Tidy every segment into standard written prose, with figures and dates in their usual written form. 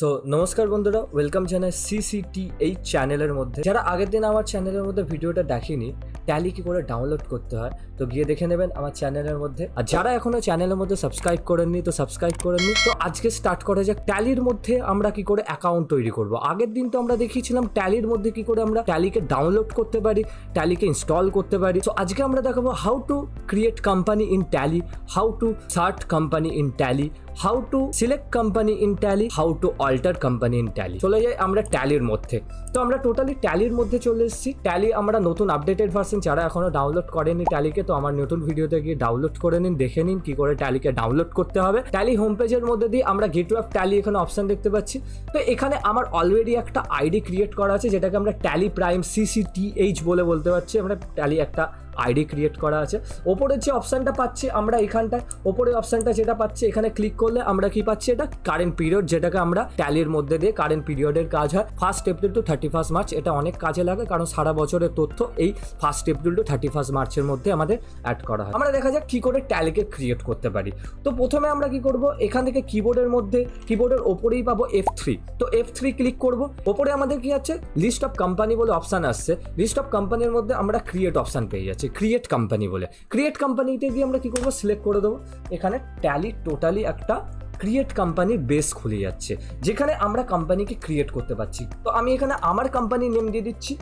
So নমস্কার বন্ধুরা, welcome জানাই সিসিটি এই চ্যানেলের মধ্যে। যারা আগের দিন আমার চ্যানেলের মধ্যে ভিডিওটা দেখেনি ট্যালি কি করে ডাউনলোড করতে হয়, তো গিয়ে দেখে নেবেন আমার চ্যানেলের মধ্যে। আর যারা এখনো চ্যানেলের মধ্যে সাবস্ক্রাইব করেননি তো সাবস্ক্রাইব করে নিন। তো আজকে স্টার্ট করা যাক ট্যালির মধ্যে আমরা কি করে অ্যাকাউন্ট তৈরি করব। আগের দিন তো আমরা দেখিয়েছিলাম ট্যালির মধ্যে কি করে আমরা ট্যালিকে ডাউনলোড করতে পারি, ট্যালিকে ইনস্টল করতে পারি। তো আজকে আমরা দেখাবো how to create company in Tally, how to shut company in Tally, how to select company in Tally, how to alter company in Tally. চলে যাই আমরা ট্যালির মধ্যে। তো আমরা টোটালি ট্যালির মধ্যে চলে এসেছি। ট্যালি আমরা নতুন আপডেটেড ভার্সন, যারা এখনো ডাউনলোড করেনি ট্যালিকে, তো আমার নতুন ভিডিওতে গিয়ে ডাউনলোড করে নিন, দেখে নিন কি করে ট্যালিকে ডাউনলোড করতে হবে। ট্যালি হোম পেজের মধ্যে দিয়ে আমরা গেট টু অ্যাপ ট্যালি এখানে অপশন দেখতে পাচ্ছি। তো এখানে আমার অলরেডি একটা আইডি ক্রিয়েট করা আছে, যেটাকে আমরা ট্যালি প্রাইম CCTH বলে বলতে পারছি। আমরা ট্যালি একটা আইডি ক্রিয়েট করা আছে। ওপরের যে অপশানটা পাচ্ছি আমরা এখানটায়, ওপরের অপশানটা যেটা পাচ্ছি এখানে ক্লিক করলে আমরা কি পাচ্ছি, এটা কারেন্ট পিরিয়ড, যেটাকে আমরা ট্যালির মধ্যে দিয়ে কারেন্ট পিরিয়ডের কাজ হয় 1 এপ্রিল টু 31 মার্চ। এটা অনেক কাজে লাগে, কারণ সারা বছরের তথ্য এই 1 এপ্রিল টু 31 মার্চের মধ্যে আমাদের অ্যাড করা হয়। আমরা দেখা যাক কি করে ট্যালিকে ক্রিয়েট করতে পারি। তো প্রথমে আমরা কি করব, এখান থেকে কিবোর্ডের মধ্যে কিবোর্ডের ওপরেই পাবো F3। তো F3 ক্লিক করব। ওপরে আমাদের কি আছে, লিস্ট অফ কোম্পানি বলে অপশান আসছে। লিস্ট অফ কোম্পানির মধ্যে আমরা ক্রিয়েট অপশান পেয়ে যাচ্ছি, ক্রিয়েট কোম্পানি বলে। ক্রিয়েট কোম্পানিতে গিয়ে আমরা কি করবো, সিলেক্ট করে দেবো। এখানে ট্যালি টোটালি একটা ক্রিয়েট কোম্পানির বেস খুলে যাচ্ছে, যেখানে আমরা কোম্পানিকে ক্রিয়েট করতে পারছি। তো আমি এখানে আমার কোম্পানি নেম দিয়ে দিচ্ছি।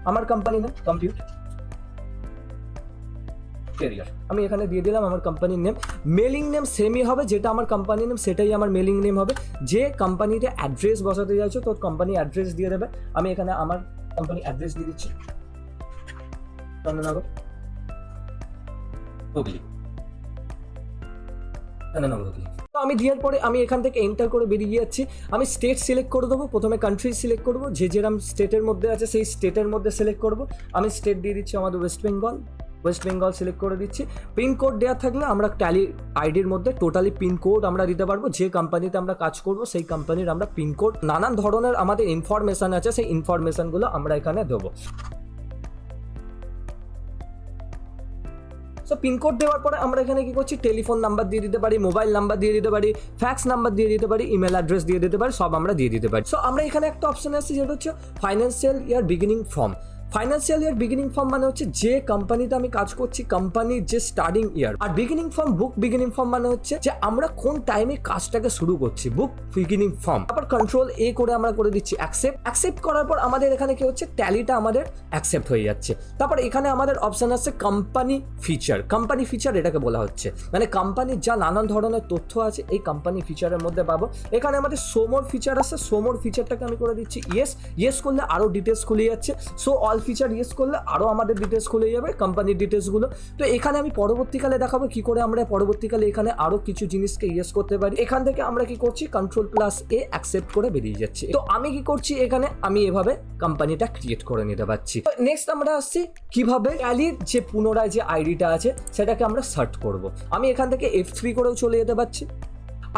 আমার কোম্পানি নেম কম্পিউট ক্যারিয়ার, আমি এখানে দিয়ে দিলাম আমার কোম্পানির নেম। মেলিং নেম সেমই হবে, যেটা আমার কোম্পানি নেম সেটাই আমার মেলিং নেম হবে। যে কোম্পানিতে অ্যাড্রেস বসাতে যাচ্ছ তো কোম্পানি অ্যাড্রেস দিয়ে দেবে। আমি এখানে আমার কোম্পানি অ্যাড্রেস দিয়ে দিচ্ছি, চন্দননগর হুগলি। তো আমি দেওয়ার পরে আমি এখান থেকে এন্টার করে বেরিয়ে যাচ্ছি। আমি স্টেট সিলেক্ট করে দেবো। প্রথমে কান্ট্রি সিলেক্ট করবো, যে যেরকম স্টেটের মধ্যে আছে সেই স্টেটের মধ্যে সিলেক্ট করবো। আমি স্টেট দিয়ে দিচ্ছি আমাদের ওয়েস্ট বেঙ্গল সিলেক্ট করে দিচ্ছি। পিনকোড দেওয়া থাকলে আমরা ট্যালি আইডির মধ্যে টোটালি পিনকোড আমরা দিতে পারবো। যে কোম্পানিতে আমরা কাজ করবো সেই কোম্পানির আমরা পিনকোড, নানান ধরনের আমাদের ইনফরমেশন আছে, সেই ইনফরমেশনগুলো আমরা এখানে দেবো। সো পিনকোড দেওয়ার পরে আমরা এখানে কি করছি, টেলিফোন নাম্বার দিয়ে দিতে পারি, মোবাইল নাম্বার দিয়ে দিতে পারি, ফ্যাক্স নাম্বার দিয়ে দিতে পারি, ইমেল অ্যাড্রেস দিয়ে দিতে পারি, সব আমরা দিয়ে দিতে পারি। সো আমরা এখানে একটা অপশন আছে, যেটা হচ্ছে financial year beginning form. Financial year beginning form মানে হচ্ছে যে কোম্পানিতে আমি কাজ করছি কোম্পানির যে স্টার্টিং ইয়ার। আর বিগিনিং ফর্ম, বুক বিগিনিং ফর্ম মানে হচ্ছে যে আমরা কোন টাইমে কাজটাকে শুরু করছি, বুক বিগিনিং ফর্ম। তারপর কন্ট্রোল এ করে আমরা করে দিচ্ছি অ্যাকসেপ্ট করার পর আমাদের এখানে কি হচ্ছে, ট্যালিটা আমাদের অ্যাকসেপ্ট হয়ে যাচ্ছে। তারপর এখানে আমাদের অপশন আছে কোম্পানি ফিচার এটাকে বলা হচ্ছে, মানে কোম্পানির যা নানান ধরনের তথ্য আছে এই কোম্পানি ফিচারের মধ্যে পাবো। এখানে আমাদের সোমোর ফিচার আছে, সোমোর ফিচারটাকে আমি করে দিচ্ছি ইয়েস করলে আরো ডিটেলস খুলে যাচ্ছে। সো অল ফিচার ইয়েস করলে আরো আমাদের ডিটেলস খুলে যাবে, কোম্পানির ডিটেলসগুলো। তো এখানে আমি পরবর্তীকালে দেখাবো কি করে আমরা পরবর্তীকালে এখানে আরো কিছু জিনিসকে ইয়েস করতে পারি। এখান থেকে আমরা কি করছি, কন্ট্রোল+A অ্যাকসেপ্ট করে বেরিয়ে যাচ্ছি। তো আমি কি করছি, এখানে আমি এভাবে কোম্পানিটা ক্রিয়েট করে নিতে পারছি। তো নেক্সট আমরা আসছি কিভাবে ট্যালির যে পুনরায় যে আইডিটা আছে সেটাকে আমরা সার্চ করব। আমি এখান থেকে F3 করেও চলে যেতে পারছি,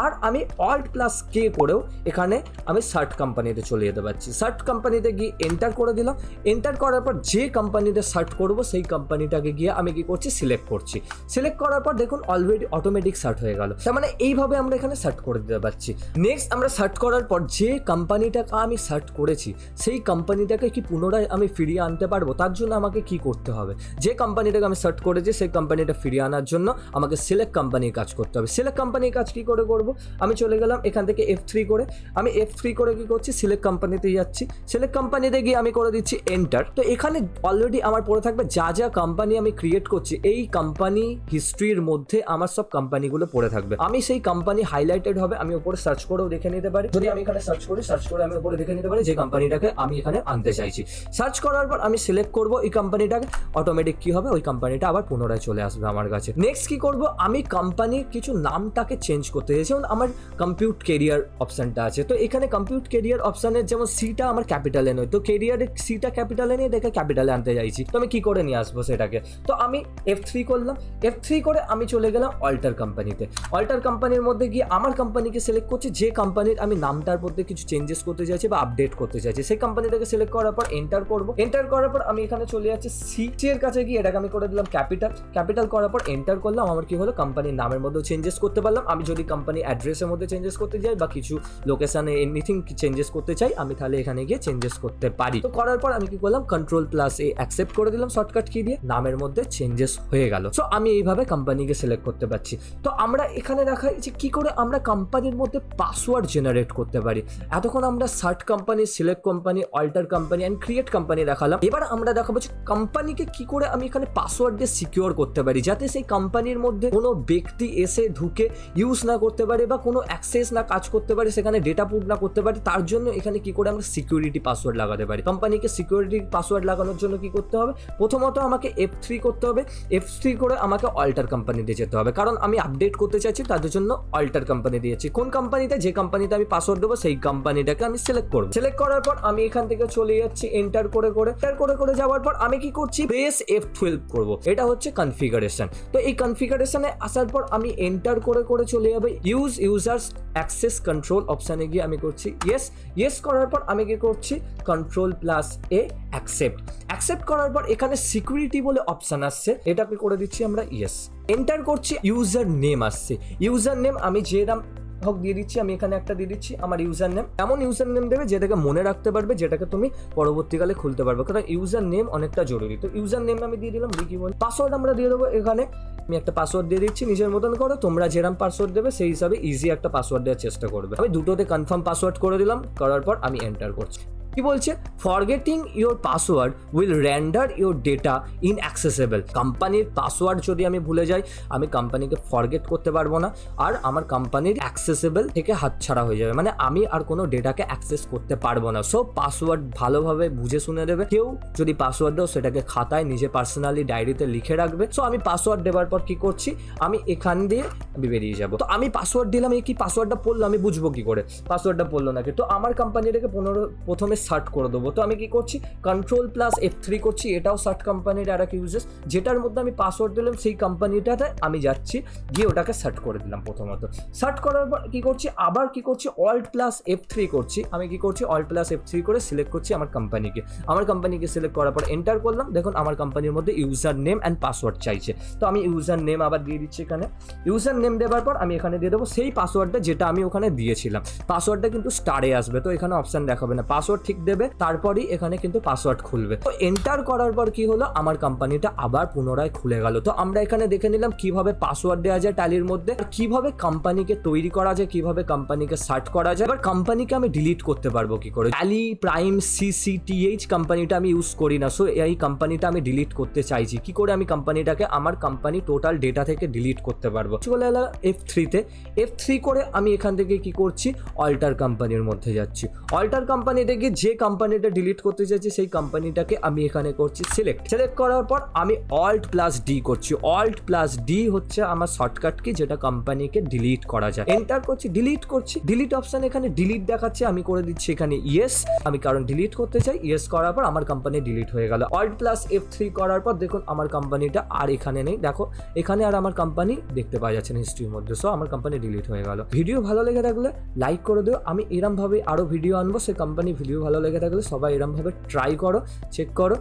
আর আমি Alt+K করেও এখানে আমি সার্ট কোম্পানিতে চলে যেতে পারছি। সার্ট কোম্পানিতে গিয়ে এন্টার করে দিলাম। এন্টার করার পর যে কোম্পানিতে সার্ট করব সেই কোম্পানিটাকে গিয়ে আমি কি করছি, সিলেক্ট করছি। সিলেক্ট করার পর দেখুন অলরেডি অটোমেটিক সার্ট হয়ে গেল। তার মানে এইভাবে আমরা এখানে সার্ট করে দিতে পারছি। নেক্সট আমরা সার্ট করার পর যে কোম্পানিটাকে আমি সার্ট করেছি সেই কোম্পানিটাকে কি পুনরায় আমি ফিরিয়ে আনতে পারবো, তার জন্য আমাকে কি করতে হবে, যে কোম্পানিটাকে আমি সার্ট করেছি সেই কোম্পানিটা ফিরিয়ে আনার জন্য আমাকে সিলেক্ট কোম্পানির কাজ করতে হবে। সিলেক্ট কোম্পানির কাজ কি করে করবো, আমি চলে গেলাম এখান থেকে F3 করে। আমি F3 করে কি করছি, সিলেক্ট কোম্পানিতে যাচ্ছি। সিলেক্ট কোম্পানিতে গিয়ে আমি করে দিচ্ছি এন্টার। তো এখানে অলরেডি আমার পড়ে থাকবে যা যা কোম্পানি আমি ক্রিয়েট করছি, এই কোম্পানি হিস্ট্রির মধ্যে আমার সব কোম্পানিগুলো পড়ে থাকবে। আমি সেই কোম্পানি হাইলাইটেড হবে, আমি উপরে সার্চ করেও দেখে নিতে পারি। যদি আমি এখানে সার্চ করে আমি উপরে দেখে নিতে পারি যে কোম্পানিটাকে আমি এখানে আনতে চাইছি। সার্চ করার পর আমি সিলেক্ট করব এই কোম্পানিটাকে, অটোমেটিক কি হবে, ওই কোম্পানিটা আবার পুনরায় চলে আসবে আমার কাছে। নেক্সট কি করব, আমি কোম্পানির কিছু নামটাকে চেঞ্জ করতে চাইছি। যেমন আমার কম্পিউট কেরিয়ার অপশনটা আছে, তো এখানে কম্পিউট কেরিয়ার অপশনের যেমন সিটা আমার ক্যাপিটালে নয়, তো কেরিয়ারের সিটা ক্যাপিটালে নিয়ে দেখে ক্যাপিটালে আনতে চাইছি। তো আমি কি করে নিয়ে আসবো সেটাকে, তো আমি F3 করলাম। F3 করে আমি চলে গেলাম অল্টার কোম্পানিতে। অল্টার কোম্পানির মধ্যে গিয়ে আমার কোম্পানিকে সিলেক্ট করছি, যে কোম্পানির আমি নামটার মধ্যে কিছু চেঞ্জেস করতে চাইছি বা আপডেট করতে চাইছি, সেই কোম্পানিটাকে সিলেক্ট করার পর এন্টার করবো। এন্টার করার পর আমি এখানে চলে যাচ্ছি সি এর কাছে গিয়ে এটাকে আমি করে দিলাম ক্যাপিটাল করার পর এন্টার করলাম। আমার কি হলো, কোম্পানির নামের মধ্যে চেঞ্জেস করতে পারলাম। আমি যদি কোম্পানি কোম্পানি অ্যাড্রেসের মধ্যে চেঞ্জেস করতে চাই বা কিছু লোকেশনে এনিথিং চেঞ্জেস করতে চাই, আমি তাহলে এখানে গিয়ে চেঞ্জেস করতে পারি। তো করার পর আমি কি করলাম, Ctrl+A অ্যাকসেপ্ট করে দিলাম শর্টকাট কি দিয়ে, নামের মধ্যে চেঞ্জেস হয়ে গেল। সো আমি এইভাবে কোম্পানিকে সিলেক্ট করতে পারছি। তো আমরা এখানে দেখাই যে কি করে আমরা কোম্পানির মধ্যে পাসওয়ার্ড জেনারেট করতে পারি। এতক্ষণ আমরা shut company, select company, alter company and create company দেখালাম। এবার আমরা দেখাবো যে কোম্পানিকে কি করে আমি এখানে পাসওয়ার্ড দিয়ে সিকিউর করতে পারি, যাতে সেই কোম্পানির মধ্যে কোনো ব্যক্তি এসে ঢুকে ইউজ না করতে পারে বা কোনো অ্যাক্সেস না কাজ করতে পারে, সেখানে ডেটা পুট না করতে পারে। তার জন্য এখানে কি করে আমরা সিকিউরিটি পাসওয়ার্ড লাগাতে পারি। কোম্পানিকে সিকিউরিটি পাসওয়ার্ড লাগানোর জন্য কি করতে হবে, প্রথমত আমাকে F3 করতে হবে। F3 করে আমাকে অল্টার কোম্পানিতে যেতে হবে, কারণ আমি আপডেট করতে চাইছি, তাদের জন্য অল্টার কোম্পানি দিয়েছি। কোন কোম্পানিতে, যে কোম্পানিতে আমি পাসওয়ার্ড দেবো সেই কোম্পানিটাকে আমি সিলেক্ট করবো। সিলেক্ট করার পর আমি এখান থেকে চলে যাচ্ছি এন্টার করে যাওয়ার পর আমি কি করছি, প্রেস F12 করব। এটা হচ্ছে কনফিগারেশন। তো এই কনফিগারেশনে আসার পর আমি এন্টার করে চলে যাবে ইউজ ইউজার্স অ্যাক্সেস কন্ট্রোল অপশানে গিয়ে আমি করছি ইয়েস করার পর আমি কি করছি Ctrl+A অ্যাকসেপ্ট করার পর এখানে সিকিউরিটি বলে অপশান আসছে, এটাকে করে দিচ্ছি আমরা ইয়েস। এন্টার করছি, ইউজার নেম আসছে। ইউজার নেম আমি যে নাম হোক দিয়ে দিচ্ছি, আমি এখানে একটা দিয়ে দিচ্ছি আমার ইউজার নেম। এমন ইউজার নেম দেবে যেটাকে মনে রাখতে পারবে, যেটাকে তুমি পরবর্তীকালে খুলতে পারবে, কারণ ইউজার নেম অনেকটা জরুরি। তো ইউজার নেম আমি দিয়ে দিলাম, কি বল। পাসওয়ার্ড আমরা দিয়ে দেবো এখানে, আমি একটা পাসওয়ার্ড দিয়ে দিচ্ছি নিজের মতন করো। তোমরা যেরকম পাসওয়ার্ড দেবে সেই হিসাবে ইজি একটা পাসওয়ার্ড দেওয়ার চেষ্টা করবে। আমি দুটোতে কনফার্ম পাসওয়ার্ড করে দিলাম, করার পর আমি এন্টার করছি। কি বলছে, forgetting your password will render your data inaccessible. কোম্পানির পাসওয়ার্ড যদি আমি ভুলে যাই, আমি কোম্পানিকে ফরগেট করতে পারবো না, আর আমার কোম্পানির অ্যাক্সেসেবল থেকে হাতছাড়া হয়ে যাবে, মানে আমি আর কোনো ডেটাকে অ্যাক্সেস করতে পারবো না। সো পাসওয়ার্ড ভালোভাবে বুঝে শুনে দেবে। কেউ যদি পাসওয়ার্ড দাও সেটাকে খাতায় নিজে পার্সোনালি ডায়েরিতে লিখে রাখবে। সো আমি পাসওয়ার্ড দেওয়ার পর কি করছি, আমি এখান দিয়ে আমি বেরিয়ে যাবো। তো আমি পাসওয়ার্ড দিলাম, এই কি পাসওয়ার্ডটা পড়লো, আমি বুঝবো কি করে পাসওয়ার্ডটা পড়লো নাকি। তো আমার কোম্পানিটাকে প্রথমে সার্ট করে দেবো। তো আমি কি করছি, Ctrl+F3 করছি, এটাও সার্ট কোম্পানির আর এক ইউজেস, যেটার মধ্যে আমি পাসওয়ার্ড দিলাম সেই কোম্পানিটাতে আমি যাচ্ছি, গিয়ে ওটাকে সার্ট করে দিলাম। প্রথমত সার্ট করার পর কি করছি, আবার কি করছি, Alt+F3 করছি। আমি কি করছি, Alt+F3 করে সিলেক্ট করছি আমার কোম্পানিকে সিলেক্ট করার পর এন্টার করলাম। দেখুন আমার কোম্পানির মধ্যে ইউজার নেম অ্যান্ড পাসওয়ার্ড চাইছে। তো আমি ইউজার নেম আবার দিয়ে দিচ্ছি এখানে। ইউজার নেম দেওয়ার পর আমি এখানে দিয়ে দেবো সেই পাসওয়ার্ডটা যেটা আমি ওখানে দিয়েছিলাম। পাসওয়ার্ডটা কিন্তু স্টারে আসবে, তো এখানে অপশন দেখাবে না, পাসওয়ার্ড ঠিক দেবে, তারপরই এখানে কিন্তু পাসওয়ার্ড খুলবে। তো এন্টার করার পর কি হলো, আমার কোম্পানিটা আবার পুনরায় খুলে গেল। তো আমরা এখানে দেখে নিলাম কিভাবে পাসওয়ার্ড দেওয়া যায় ট্যালির মধ্যে, আর কিভাবে কোম্পানিকে তৈরি করা যায়, কিভাবে কোম্পানিকে সার্চ করা যায়। এবার কোম্পানিকে আমি ডিলিট করতে পারবো কি করে। Tallyprime CCTH কোম্পানিটা আমি ইউজ করি না, সো এই কোম্পানিটা আমি ডিলিট করতে চাইছি। কি করে আমি কোম্পানিটাকে আমার কোম্পানি টোটাল ডেটা থেকে ডিলিট করতে পারবো। চলে এলাম F3 করে আমি এখান থেকে কি করছি, অল্টার কোম্পানির মধ্যে যাচ্ছি। অল্টার কোম্পানিতে গিয়ে যে কোম্পানিটা ডিলিট করতে চাইছি সেই কোম্পানিটাকে আমি এখানে করছি সিলেক্ট করার পর আমি Alt+D করছি। Alt+D হচ্ছে আমার শর্টকাট কি, যেটা কোম্পানিকে ডিলিট করা যায়। এন্টার করছি, ডিলিট অপশন, এখানে ডিলিট দেখাচ্ছে, আমি করে দিচ্ছি এখানে ইয়েস। আমি কারণ ডিলিট করতে চাই, ইয়েস করার পর আমার কোম্পানি ডিলিট হয়ে গেল। Alt+F3 করার পর দেখুন আমার কোম্পানিটা আর এখানে নেই, দেখো এখানে আর আমার কোম্পানি দেখতে পাওয়া যাচ্ছে না হিস্ট্রির মধ্যে। সো আমার কোম্পানি ডিলিট হয়ে গেল। ভিডিও ভালো লেগে থাকলে লাইক করে দিও, আমি এরম ভাবে আরো ভিডিও আনবো। সে কোম্পানি ভিডিও ভালো লেগে থাকলে সবাই এরম ভাবে ট্রাই করো, চেক করো।